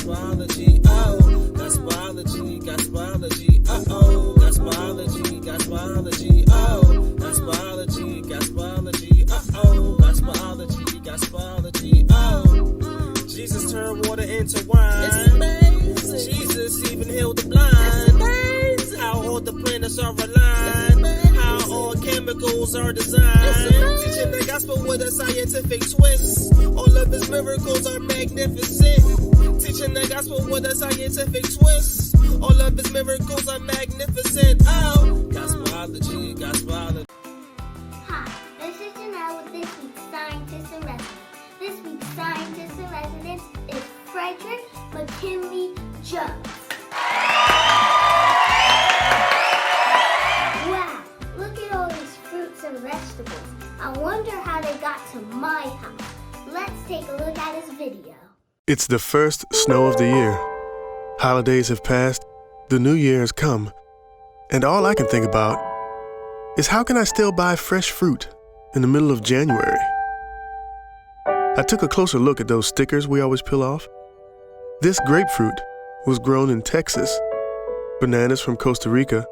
Gospelology, oh, Gospelology, Gospelology, uh-oh, Gospelology, Gospelology, oh, Gospelology, Gospelology, uh-oh, Gospelology, Gospelology, oh. Jesus turned water into wine. It's amazing. Jesus even healed the blind. It's amazing. How all the planets are aligned. How all chemicals are designed. Teaching the gospel with a scientific twist. All of his miracles are magnificent. Teaching the gospel with a scientific twist. All of his miracles are magnificent. Oh, Gospelology, Gospelology. Hi, this is Janelle with this week's Scientist in Residence. This week's Scientist in Residence is Frederick McKinley Jones. Wow, look at all these fruits and vegetables. I wonder how they got to my house. Let's take a look at his video. It's the first snow of the year. Holidays have passed, the new year has come, and all I can think about is how can I still buy fresh fruit in the middle of January? I took a closer look at those stickers we always peel off. This grapefruit was grown in Texas, bananas from Costa Rica,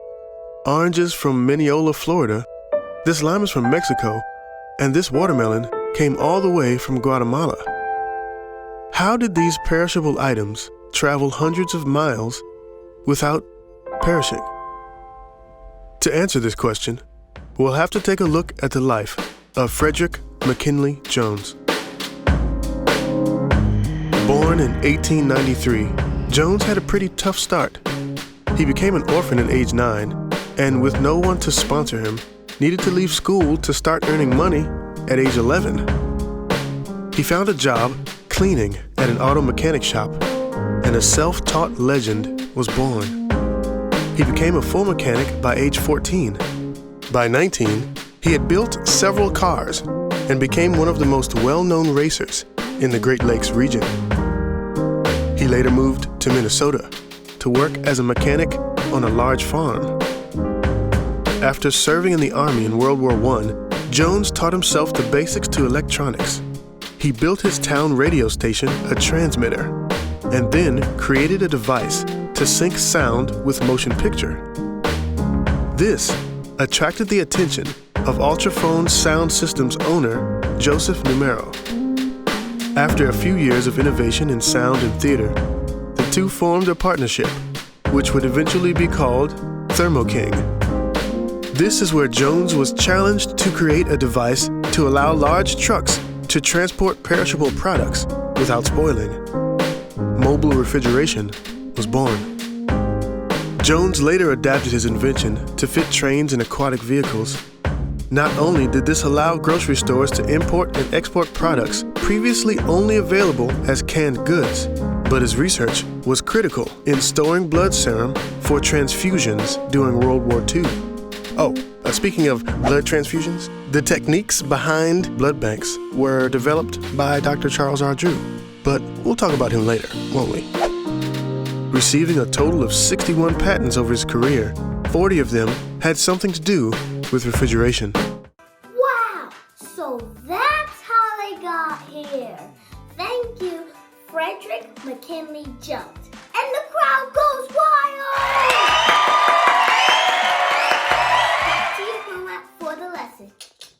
oranges from Mineola, Florida, this lime is from Mexico, and this watermelon came all the way from Guatemala. How did these perishable items travel hundreds of miles without perishing? To answer this question, we'll have to take a look at the life of Frederick McKinley Jones. Born in 1893, Jones had a pretty tough start. He became an orphan at age 9, and with no one to sponsor him, needed to leave school to start earning money at age 11. He found a job cleaning at an auto mechanic shop, and a self-taught legend was born. He became a full mechanic by age 14. By 19, he had built several cars and became one of the most well-known racers in the Great Lakes region. He later moved to Minnesota to work as a mechanic on a large farm. After serving in the Army in World War I, Jones taught himself the basics to electronics. He built his town radio station a transmitter, and then created a device to sync sound with motion picture. This attracted the attention of Ultraphone Sound Systems owner Joseph Numero. After a few years of innovation in sound and theater, the two formed a partnership, which would eventually be called Thermo King. This is where Jones was challenged to create a device to allow large trucks to transport perishable products without spoiling. Mobile refrigeration was born. Jones later adapted his invention to fit trains and aquatic vehicles. Not only did this allow grocery stores to import and export products previously only available as canned goods, but his research was critical in storing blood serum for transfusions during World War II. Speaking of blood transfusions, the techniques behind blood banks were developed by Dr. Charles R. Drew, but we'll talk about him later, won't we? Receiving a total of 61 patents over his career, 40 of them had something to do with refrigeration. Wow, so that's how they got here. Thank you, Frederick McKinley Jones.